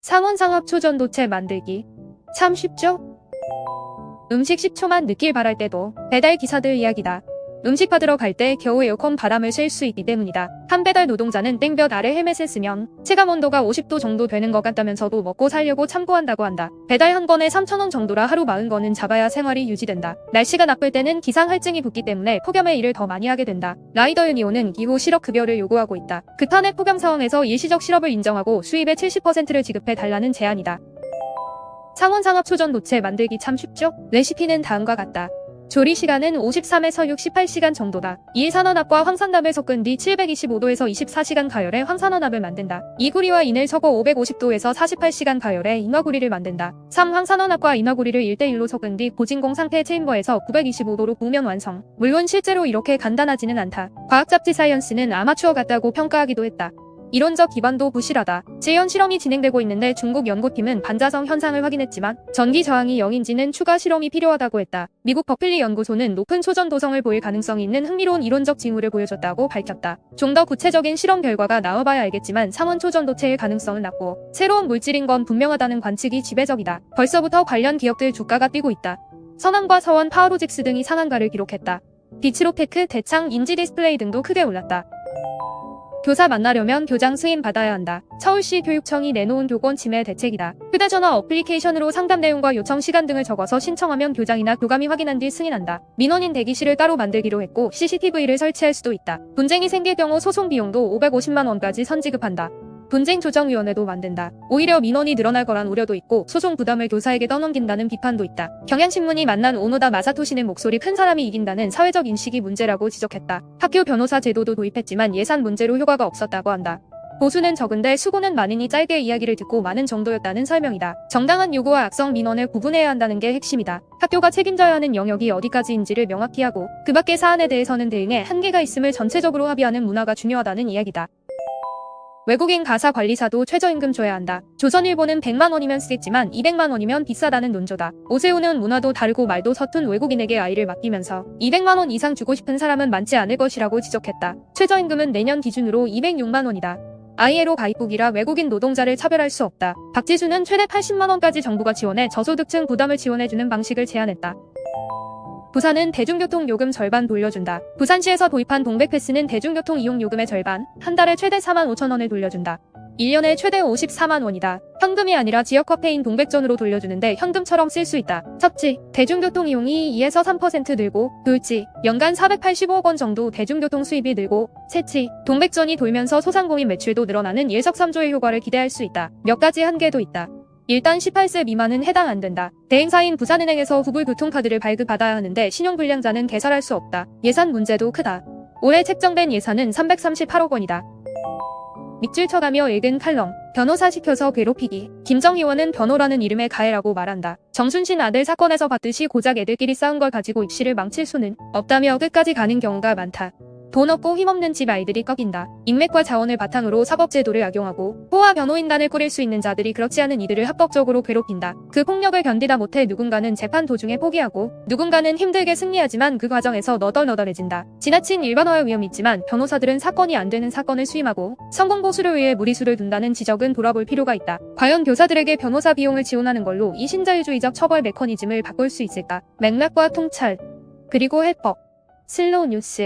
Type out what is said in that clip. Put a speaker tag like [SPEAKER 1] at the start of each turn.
[SPEAKER 1] 상온상합 초전도체 만들기. 참 쉽죠? 음식 10초만 늦길 바랄 때도 배달 기사들 이야기다. 음식 받으러 갈 때 겨우 에어컨 바람을 쐴 수 있기 때문이다. 한 배달 노동자는 땡볕 아래 헬멧을 쓰면 체감 온도가 50도 정도 되는 것 같다면서도 먹고 살려고 참고한다고 한다. 배달 한 건에 3,000원 정도라 하루 40건은 잡아야 생활이 유지된다. 날씨가 나쁠 때는 기상할증이 붙기 때문에 폭염의 일을 더 많이 하게 된다. 라이더 유니온은 기후 실업급여를 요구하고 있다. 극한의 폭염 상황에서 일시적 실업을 인정하고 수입의 70%를 지급해 달라는 제안이다. 상온상합 초전도체 만들기 참 쉽죠? 레시피는 다음과 같다. 조리 시간은 53에서 68시간 정도다. 이일산화납과 황산납을 섞은 뒤 725도에서 24시간 가열해 황산화납을 만든다. 2구리와 인을 섞어 550도에서 48시간 가열해 인화구리를 만든다. 3. 황산화납과 인화구리를 1대1로 섞은 뒤 고진공 상태 체인버에서 925도로 구우면 완성. 물론 실제로 이렇게 간단하지는 않다. 과학 잡지 사이언스는 아마추어 같다고 평가하기도 했다. 이론적 기반도 부실하다. 재현 실험이 진행되고 있는데 중국 연구팀은 반자성 현상을 확인했지만 전기 저항이 0인지는 추가 실험이 필요하다고 했다. 미국 버클리 연구소는 높은 초전 도성을 보일 가능성이 있는 흥미로운 이론적 징후를 보여줬다고 밝혔다. 좀 더 구체적인 실험 결과가 나와봐야 알겠지만 상온 초전도체의 가능성은 낮고 새로운 물질인 건 분명하다는 관측이 지배적이다. 벌써부터 관련 기업들 주가가 뛰고 있다. 서남과 서원 파워로직스 등이 상한가를 기록했다. 비츠로테크, 대창, 인지 디스플레이 등도 크게 올랐다. 교사 만나려면 교장 승인 받아야 한다. 서울시 교육청이 내놓은 교권 침해 대책이다. 휴대전화 어플리케이션으로 상담 내용과 요청 시간 등을 적어서 신청하면 교장이나 교감이 확인한 뒤 승인한다. 민원인 대기실을 따로 만들기로 했고 CCTV를 설치할 수도 있다. 분쟁이 생길 경우 소송 비용도 550만 원까지 선지급한다. 분쟁조정위원회도 만든다. 오히려 민원이 늘어날 거란 우려도 있고 소송 부담을 교사에게 떠넘긴다는 비판도 있다. 경향신문이 만난 오노다 마사토시는 목소리 큰 사람이 이긴다는 사회적 인식이 문제라고 지적했다. 학교 변호사 제도도 도입했지만 예산 문제로 효과가 없었다고 한다. 보수는 적은데 수고는 많으니 짧게 이야기를 듣고 많은 정도였다는 설명이다. 정당한 요구와 악성 민원을 구분해야 한다는 게 핵심이다. 학교가 책임져야 하는 영역이 어디까지인지를 명확히 하고 그 밖의 사안에 대해서는 대응에 한계가 있음을 전체적으로 합의하는 문화가 중요하다는 이야기다. 외국인 가사 관리사도 최저임금 줘야 한다. 조선일보는 100만 원이면 쓰겠지만 200만 원이면 비싸다는 논조다. 오세훈은 문화도 다르고 말도 서툰 외국인에게 아이를 맡기면서 200만 원 이상 주고 싶은 사람은 많지 않을 것이라고 지적했다. 최저임금은 내년 기준으로 206만 원이다. ILO 가입국이라 외국인 노동자를 차별할 수 없다. 박지수는 최대 80만 원까지 정부가 지원해 저소득층 부담을 지원해주는 방식을 제안했다. 부산은 대중교통 요금 절반 돌려준다. 부산시에서 도입한 동백패스는 대중교통 이용 요금의 절반, 한 달에 최대 4만 5천 원을 돌려준다. 1년에 최대 54만 원이다. 현금이 아니라 지역 화폐인 동백전으로 돌려주는데 현금처럼 쓸 수 있다. 첫째, 대중교통 이용이 2에서 3% 늘고, 둘째, 연간 485억 원 정도 대중교통 수입이 늘고, 셋째, 동백전이 돌면서 소상공인 매출도 늘어나는 일석삼조의 효과를 기대할 수 있다. 몇 가지 한계도 있다. 일단 18세 미만은 해당 안 된다. 대행사인 부산은행에서 구글 교통카드를 발급받아야 하는데 신용불량자는 개설할 수 없다. 예산 문제도 크다. 올해 책정된 예산은 338억 원이다. 밑줄 쳐가며 읽은 칼럼. 변호사 시켜서 괴롭히기. 김정 의원은 변호라는 이름의 가해라고 말한다. 정순신 아들 사건에서 봤듯이 고작 애들끼리 싸운 걸 가지고 입시를 망칠 수는 없다며 끝까지 가는 경우가 많다. 돈 없고 힘없는 집 아이들이 꺾인다. 인맥과 자원을 바탕으로 사법제도를 악용하고 호화 변호인단을 꾸릴 수 있는 자들이 그렇지 않은 이들을 합법적으로 괴롭힌다. 그 폭력을 견디다 못해 누군가는 재판 도중에 포기하고 누군가는 힘들게 승리하지만 그 과정에서 너덜너덜해진다. 지나친 일반화의 위험이 있지만 변호사들은 사건이 안 되는 사건을 수임하고 성공 보수를 위해 무리수를 둔다는 지적은 돌아볼 필요가 있다. 과연 교사들에게 변호사 비용을 지원하는 걸로 이 신자유주의적 처벌 메커니즘을 바꿀 수 있을까? 맥락과 통찰 그리고 해법 슬로우 뉴스